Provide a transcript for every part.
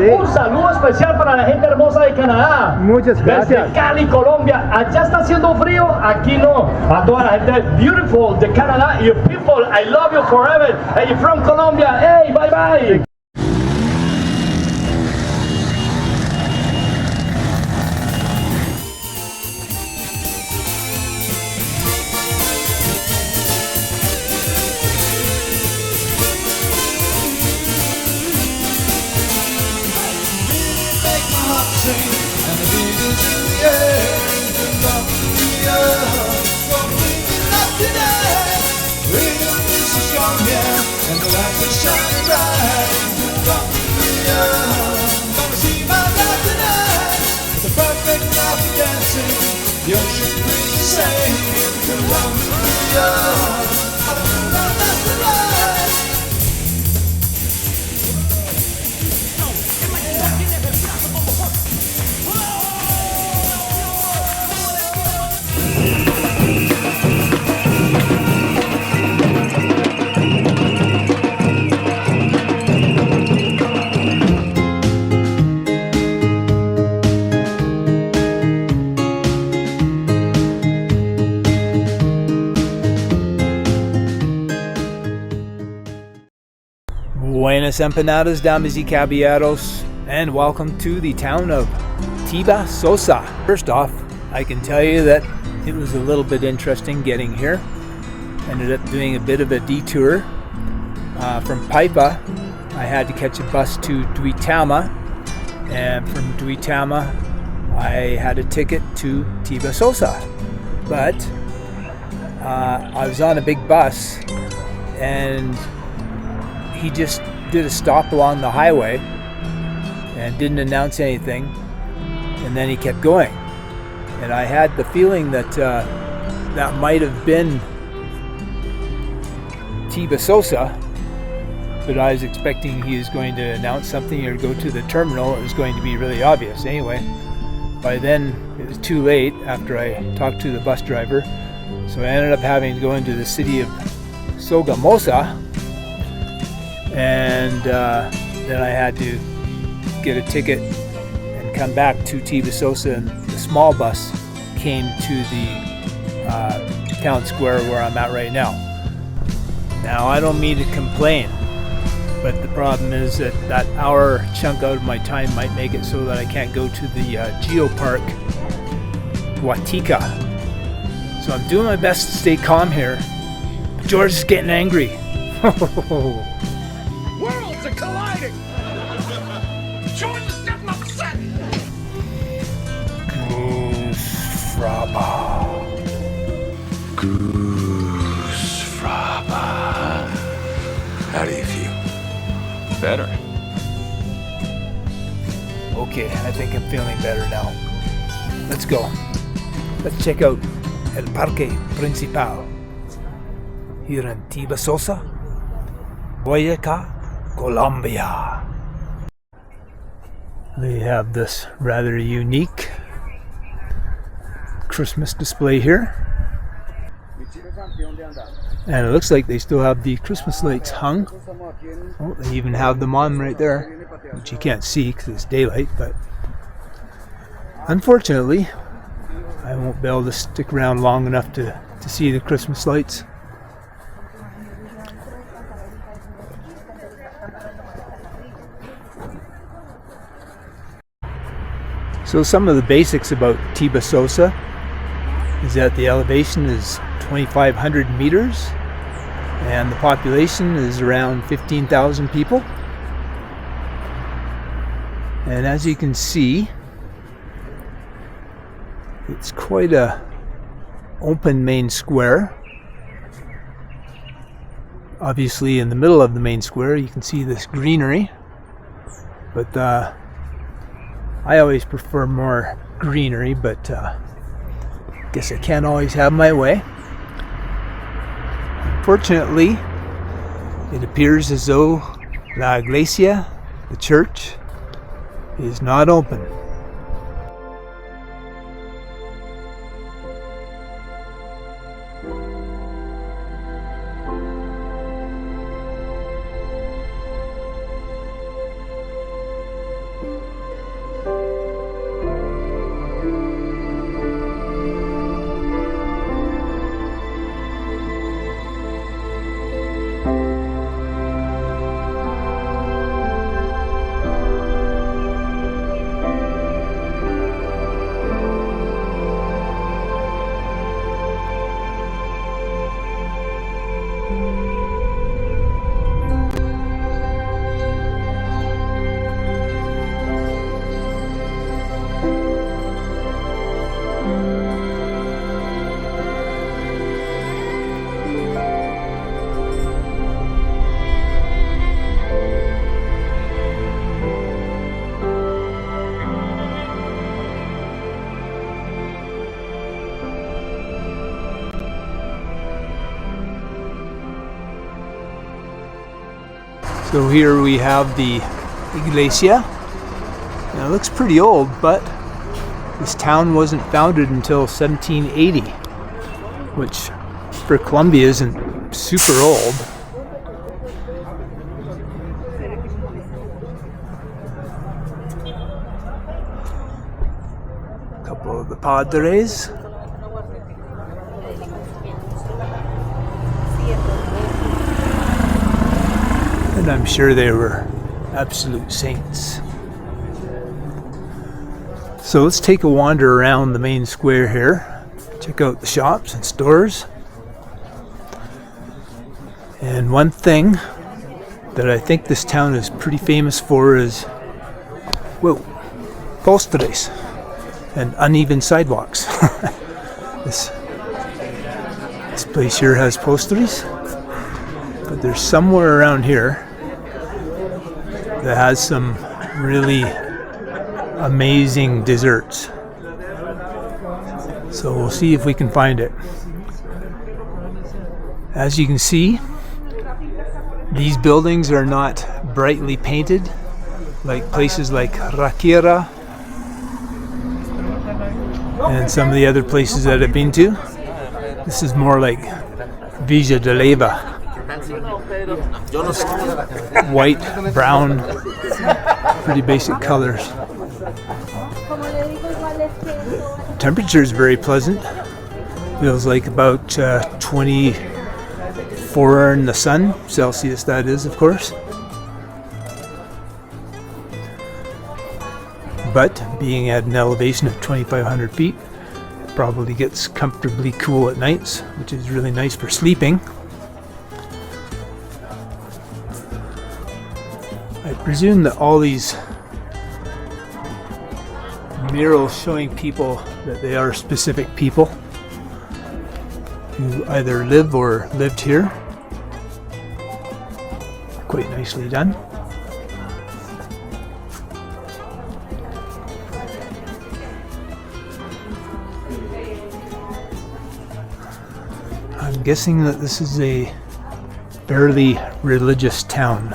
Sí. Un saludo especial para la gente hermosa de Canadá. Muchas gracias. Desde Cali, Colombia. Allá está haciendo frío, aquí no. A toda la gente beautiful de Canadá. You people, I love you forever. And you're from Colombia. Hey, bye bye. The ocean breeze is saying, Colombia, that's the life. Buenas empanadas, damas y caballeros, and welcome to the town of Tibasosa. First off, I can tell you that it was a little bit interesting getting here. Ended up doing a bit of a detour from Paipa. I had to catch a bus to Duitama, and from Duitama I had a ticket to Tibasosa. But I was on a big bus and he just did a stop along the highway and didn't announce anything, and then he kept going. And I had the feeling that that might have been Tibasosa, but I was expecting he was going to announce something or go to the terminal. It was going to be really obvious. Anyway, by then it was too late after I talked to the bus driver, so I ended up having to go into the city of Sogamosa, and then I had to get a ticket and come back to Tibasosa, and the small bus came to the town square where I'm at right now. Now, I don't mean to complain, but the problem is that that hour chunk out of my time might make it so that I can't go to the geopark Boyaca. So I'm doing my best to stay calm here. George is getting angry. Worlds are colliding! George is getting upset! Goose Fraba. Goose Fraba. How do you feel? Better. Okay, I think I'm feeling better now. Let's go. Let's check out El Parque Principal here in Tibasosa, Boyaca, Colombia. They have this rather unique Christmas display here. And it looks like they still have the Christmas lights hung. Oh, they even have them on right there, which you can't see because it's daylight, but unfortunately I won't be able to stick around long enough to see the Christmas lights. So some of the basics about Tibasosa is that the elevation is 2,500 meters and the population is around 15,000 people. And as you can see, it's quite a open main square. Obviously in the middle of the main square you can see this greenery, but I always prefer more greenery, but guess I can't always have my way. Fortunately, it appears as though La Iglesia, the church, is not open. So here we have the iglesia. Now it looks pretty old, but this town wasn't founded until 1780, which for Colombia isn't super old. A couple of the padres. And I'm sure they were absolute saints. So let's take a wander around the main square here. Check out the shops and stores. And one thing that I think this town is pretty famous for is, postres and uneven sidewalks. This place here has postres, but there's somewhere around here that has some really amazing desserts. So we'll see if we can find it. As you can see, these buildings are not brightly painted like places like Rakira and some of the other places that I've been to. This is more like Villa de Leyva. Just white, brown, pretty basic colors. Temperature is very pleasant. Feels like about 24 in the sun, Celsius that is, of course. But being at an elevation of 2,500 feet, it probably gets comfortably cool at nights, which is really nice for sleeping. I presume that all these murals showing people that they are specific people who either live or lived here. Quite nicely done. I'm guessing that this is a fairly religious town.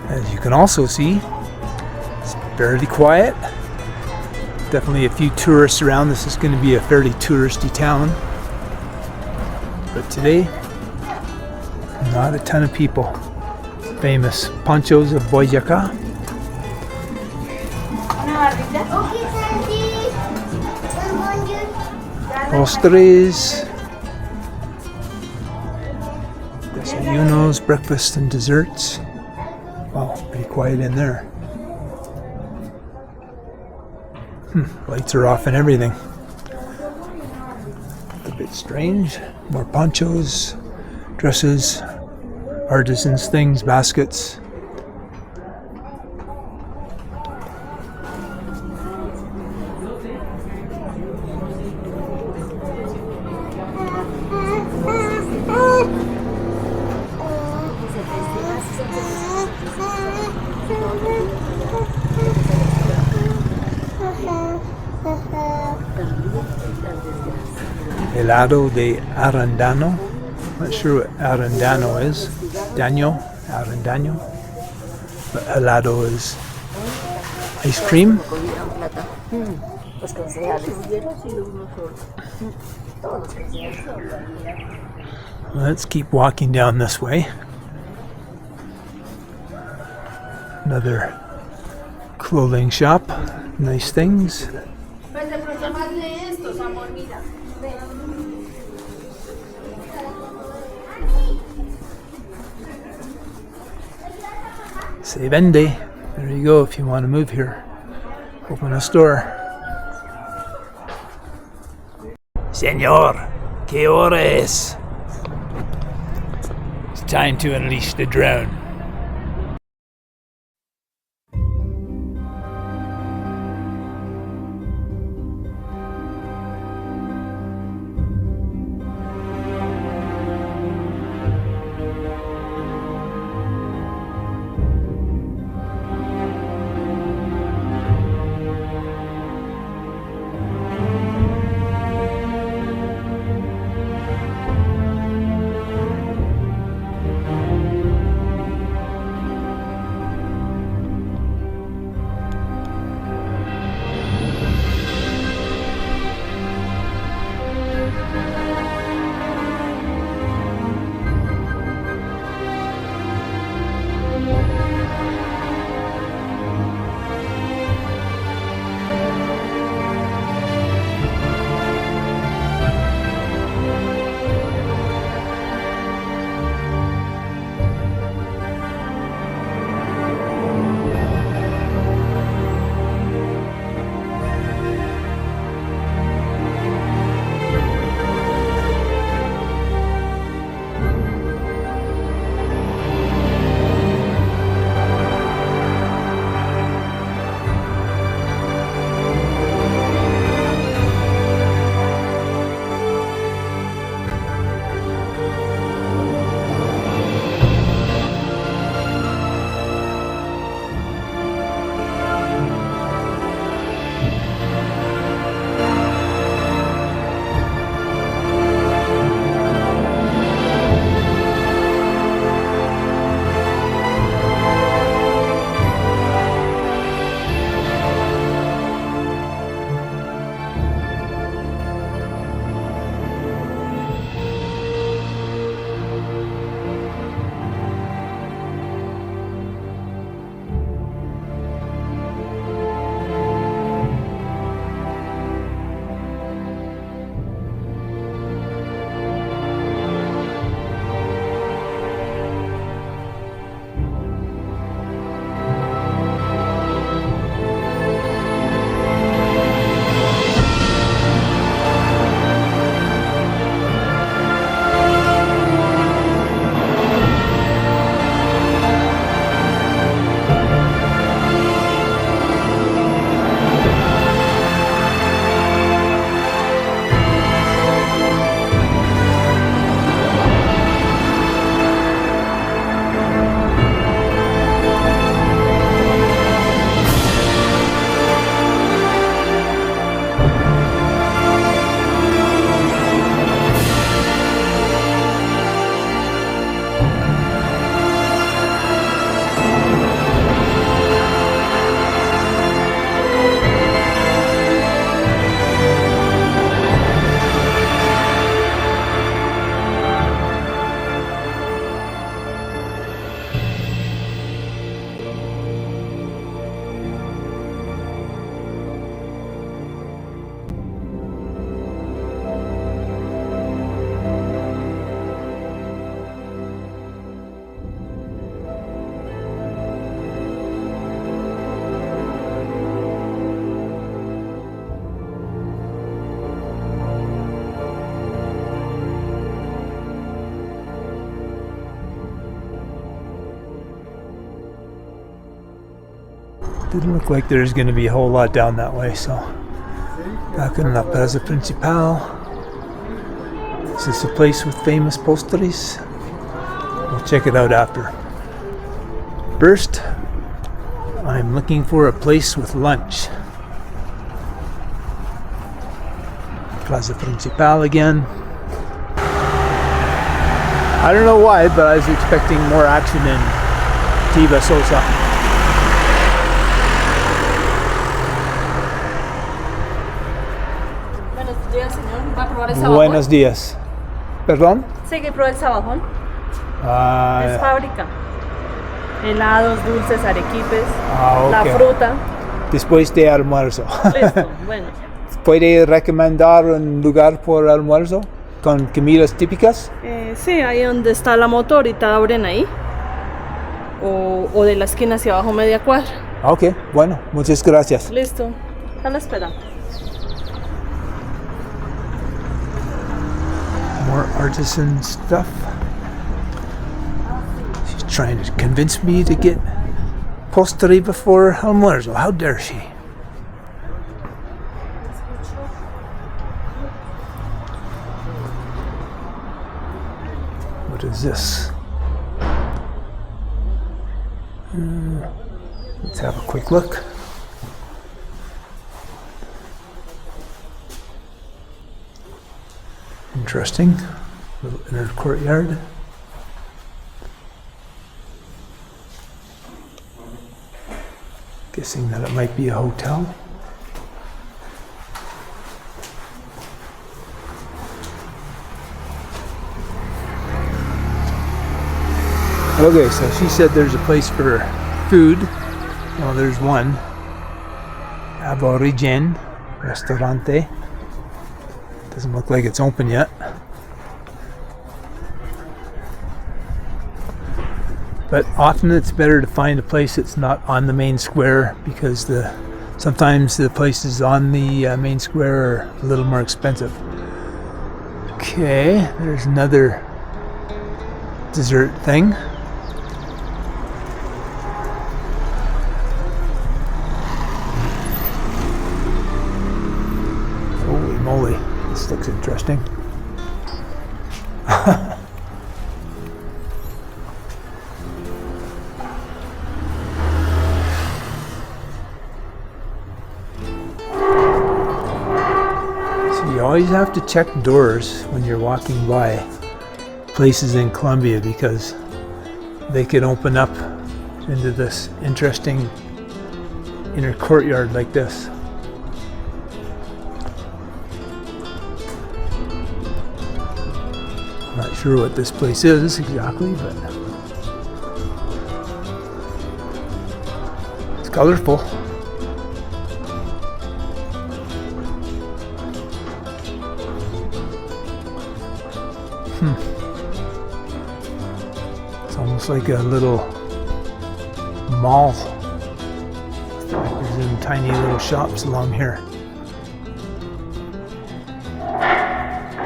As you can also see, it's fairly quiet. Definitely a few tourists around. This is going to be a fairly touristy town. But today, not a ton of people. Famous ponchos of Boyaca. Postres. Desayunos, breakfast and desserts. Wow, pretty quiet in there. Lights are off and everything. A bit strange. More ponchos, dresses, artisans' things, baskets. Helado de arandano. Not sure what arandano is. Arandano. But helado is ice cream. Let's keep walking down this way. Another clothing shop. Nice things. Se vende. There you go if you want to move here. Open a store. Señor, ¿qué hora es? It's time to unleash the drone. Didn't look like there's going to be a whole lot down that way, so back in La Plaza Principal. Is this a place with famous postres? We'll check it out after. First, I'm looking for a place with lunch. Plaza Principal again. I don't know why, but I was expecting more action in Tibasosa. Buenos días, señor. ¿Va a probar el sabajón? Buenos días. ¿Perdón? Sí, que pruebe el sabajón. Es Ah, fábrica. Helados, dulces, arequipes, ok. la fruta. Después de almuerzo. Listo, bueno. ¿Puede recomendar un lugar por almuerzo con comidas típicas? Sí, ahí donde está la moto, ahorita abren ahí. O de la esquina hacia abajo, media cuadra. Ok, bueno, muchas gracias. Listo. A la espera. More artisan stuff. She's trying to convince me to get postre before almuerzo. How dare she? What is this? Let's have a quick look. Interesting. Little inner courtyard. Guessing that it might be a hotel. Okay, so she said there's a place for food. Well, there's one. Aborigen Restaurante. Doesn't look like it's open yet. But often it's better to find a place that's not on the main square because sometimes the places on the main square are a little more expensive. Okay, there's another dessert thing. Holy moly, this looks interesting. So you always have to check doors when you're walking by places in Colombia because they could open up into this interesting inner courtyard like this. Not sure what this place is exactly, but it's colorful. It's almost like a little mall. There's some tiny little shops along here.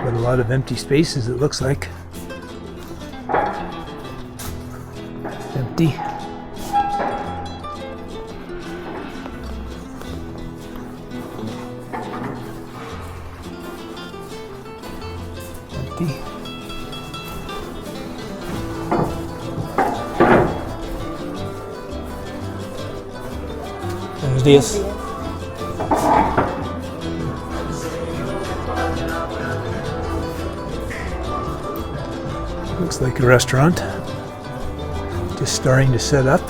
But a lot of empty spaces, it looks like. Empty. Empty. Buenos días. Looks like a restaurant. Just starting to set up.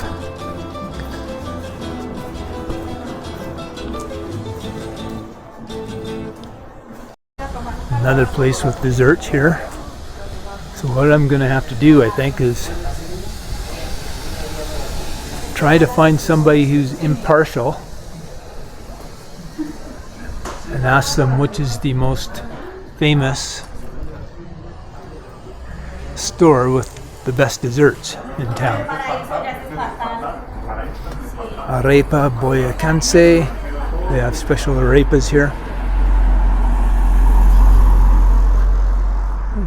Another place with desserts here. So what I'm going to have to do, I think, is try to find somebody who's impartial and ask them which is the most famous store with the best desserts in town. Arepa Boyacense. They have special arepas here.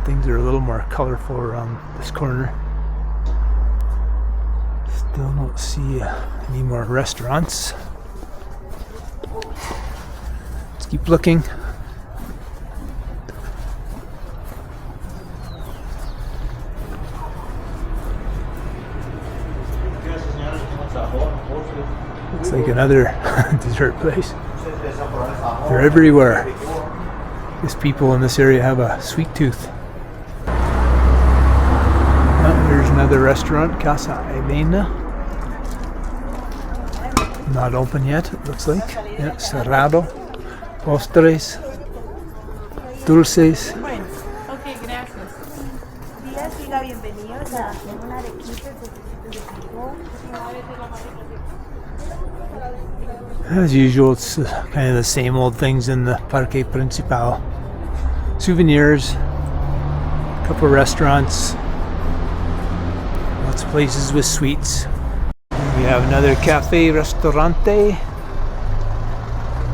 Things are a little more colorful around this corner. Still don't see any more restaurants. Keep looking. Looks like another dessert place. They're everywhere. These people in this area have a sweet tooth. There's another restaurant, Casa Elena. Not open yet, it looks like. Yeah, cerrado. Postres. Dulces. Ok, gracias. Días, siga, bienvenidos a una arequipe, de frijol. As usual, it's kind of the same old things in the Parque Principal. Souvenirs, a couple restaurants, lots of places with sweets. We have another cafe restaurante.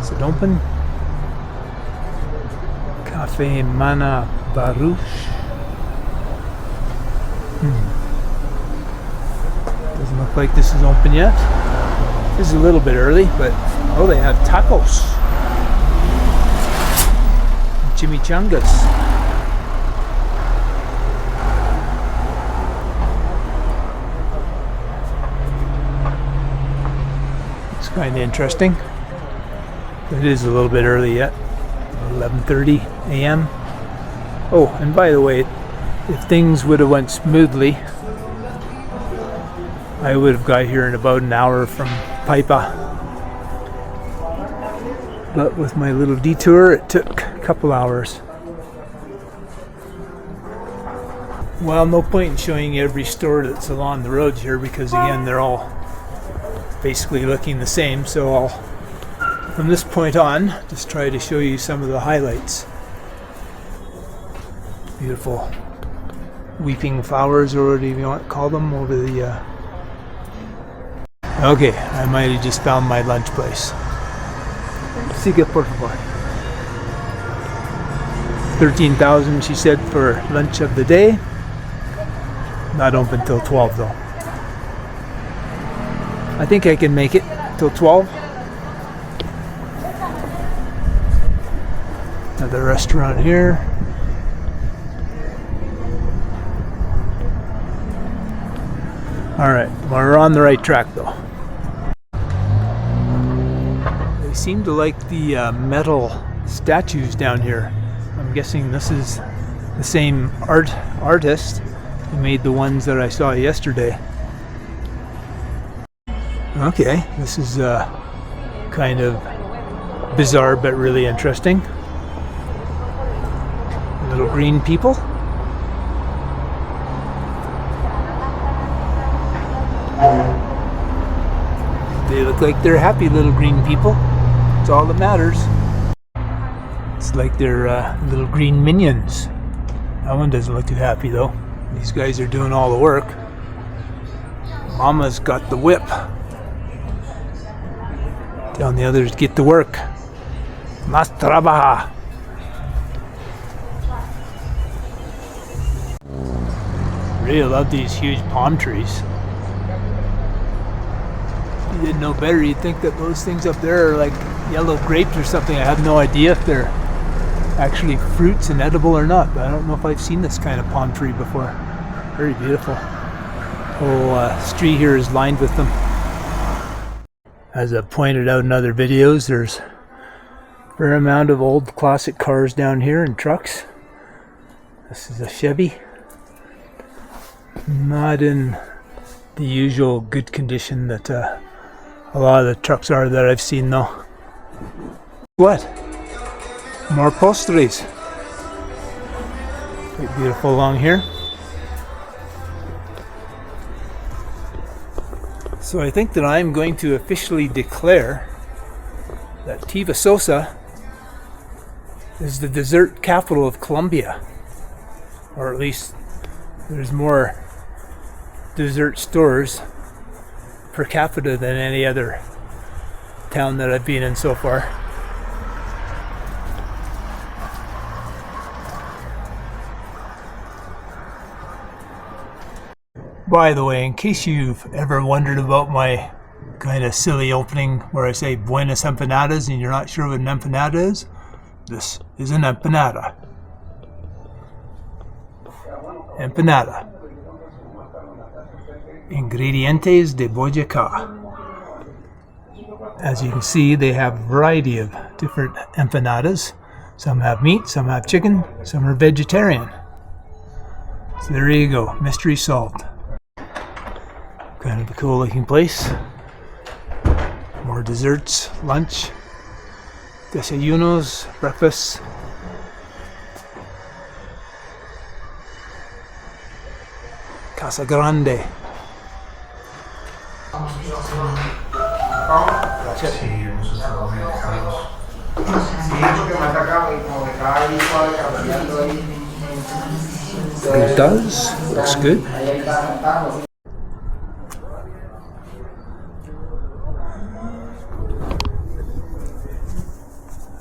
Is it open? Cafe Mana Baruch. Doesn't look like this is open yet. This is a little bit early, but oh, they have tacos. Chimichangas. It's kind of interesting. It is a little bit early yet. 11:30 a.m. Oh, and by the way, if things would have went smoothly, I would have got here in about an hour from Paipa. But with my little detour, it took a couple hours. Well, no point in showing you every store that's along the roads here because again, they're all basically looking the same. So I'll, from this point on, just try to show you some of the highlights. Beautiful weeping flowers, or whatever you want to call them, over the Okay, I might have just found my lunch place. Sigue por favor. 13,000 she said for lunch of the day. Not open till 12 though. I think I can make it till 12. Another restaurant here. Alright, well, we're on the right track though. They seem to like the metal statues down here. I'm guessing this is the same artist who made the ones that I saw yesterday. Okay, this is kind of bizarre but really interesting. Little green people. They look like they're happy little green people. That's all that matters. It's like they're little green minions. That one doesn't look too happy though. These guys are doing all the work. Mama's got the whip. Telling the others to get to work. Más trabaja. Really love these huge palm trees. If you didn't know better, you'd think that those things up there are like yellow grapes or something. I have no idea if they're actually fruits and edible or not, but I don't know if I've seen this kind of palm tree before. Very beautiful. Whole street here is lined with them. As I've pointed out in other videos, there's a fair amount of old classic cars down here and trucks. This is a Chevy. Not in the usual good condition that a lot of the trucks are that I've seen though. What? More postres. Quite beautiful along here. So I think that I'm going to officially declare that Tibasosa is the dessert capital of Colombia. Or at least there's more dessert stores per capita than any other town that I've been in so far. By the way, in case you've ever wondered about my kind of silly opening where I say buenas empanadas and you're not sure what an empanada is. This is an empanada. Empanada. Ingredientes de Boyaca. As you can see, they have a variety of different empanadas. Some have meat, some have chicken, some are vegetarian. So there you go, mystery solved. Kind of a cool looking place. More desserts, lunch, desayunos, breakfast. Casa Grande. It does. Looks good.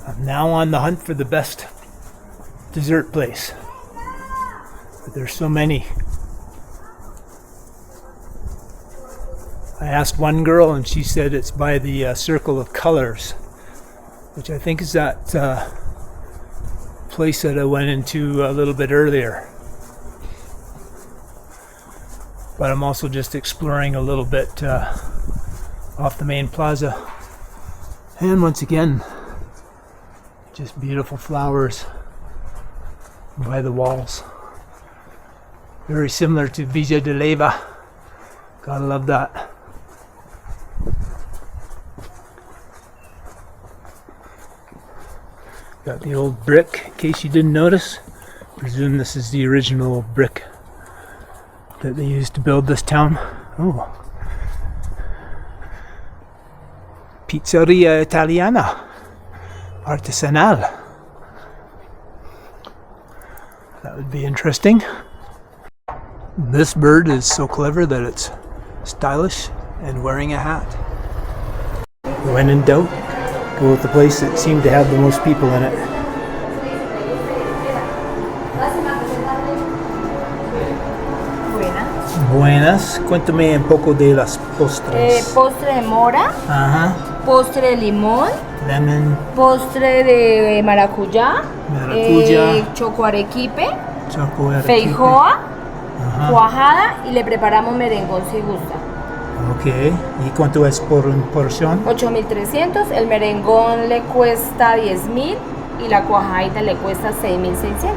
I'm now on the hunt for the best dessert place. But there's so many. I asked one girl and she said it's by the Circle of Colors, which I think is that place that I went into a little bit earlier. But I'm also just exploring a little bit off the main plaza. And once again, just beautiful flowers by the walls. Very similar to Villa de Leyva. Gotta love that. Got the old brick, in case you didn't notice. Presume this is the original brick that they used to build this town. Oh. Pizzeria Italiana. Artisanal. That would be interesting. This bird is so clever that it's stylish and wearing a hat. When in doubt, go with the place that seemed to have the most people in it. Buenas. Cuéntame un poco de las postres. Postre de mora, Ajá. postre de limón, Lemon, postre de maracuyá, Maracuyá. choco arequipe, choco arequipe. feijoa, Ajá. cuajada y le preparamos merengón si gusta. Ok. ¿Y cuánto es por porción? 8.300, el merengón le cuesta 10.000 y la cuajadita le cuesta 6.600.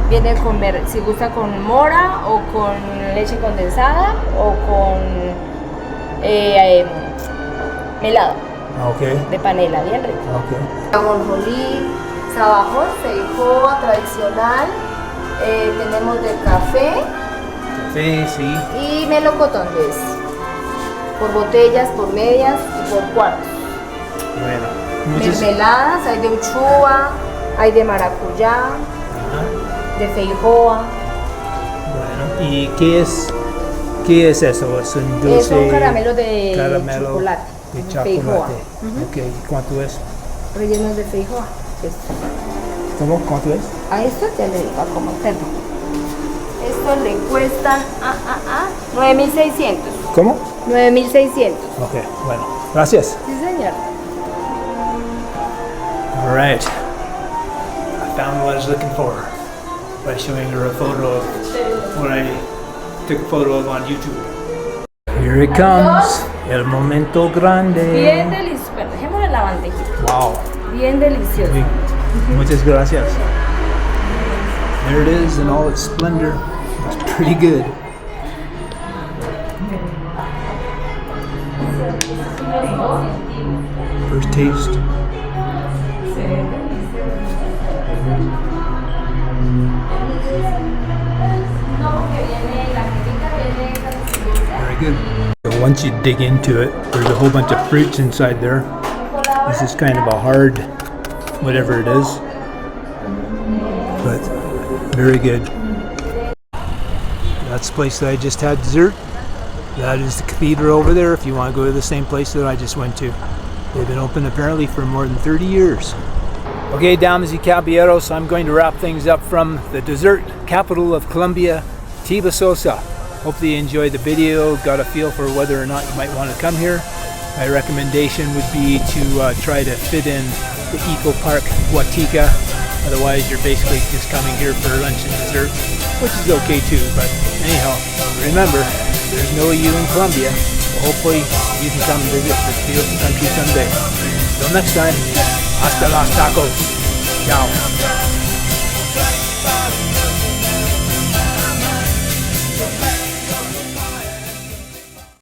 Viene con, si gusta con mora o con leche condensada o con melado Ok. de panela, bien rico. Ok. Ajonjolí, sabajón, feijoa tradicional, tenemos de café Sí, sí. y melocotones, por botellas, por medias y por cuartos. Bueno. Muchas. Mermeladas, hay de uchuva, hay de maracuyá, Ajá. de feijoa. Bueno. ¿Y qué es eso? ¿Es un dulce? Es un caramelo de caramelo chocolate. de Feijoa. chocolate. Ok. ¿Y cuánto es? Rellenos de feijoa. ¿Cómo? ¿Cuánto es? A esto ya le digo a cómo hacerlo. Esto le cuestan 9.600. ¿Cómo? 9.600. Ok. Bueno. Gracias. Sí, señor. All right. I found what I was looking for by showing her a photo of what I took a photo of on YouTube. Here it comes. El momento grande. Bien delicioso. Bueno, dejémoslo en la bandejita. Wow. Bien delicioso. Muchas gracias. There it is in all its splendor. It's pretty good. First taste. Very good. So once you dig into it, there's a whole bunch of fruits inside there. This is kind of a hard, whatever it is, but very good. That's the place that I just had dessert. That is the cathedral over there if you want to go to the same place that I just went to. They've been open apparently for more than 30 years. Okay, damas y caballeros, I'm going to wrap things up from the dessert capital of Colombia, Tibasosa. Hopefully you enjoyed the video, got a feel for whether or not you might want to come here. My recommendation would be to try to fit in the Eco Park Boyaca. Otherwise, you're basically just coming here for lunch and dessert, which is okay too. But anyhow, remember, there's no you in Colombia. So hopefully you can come visit this beautiful country someday. Till next time, hasta los tacos. Ciao.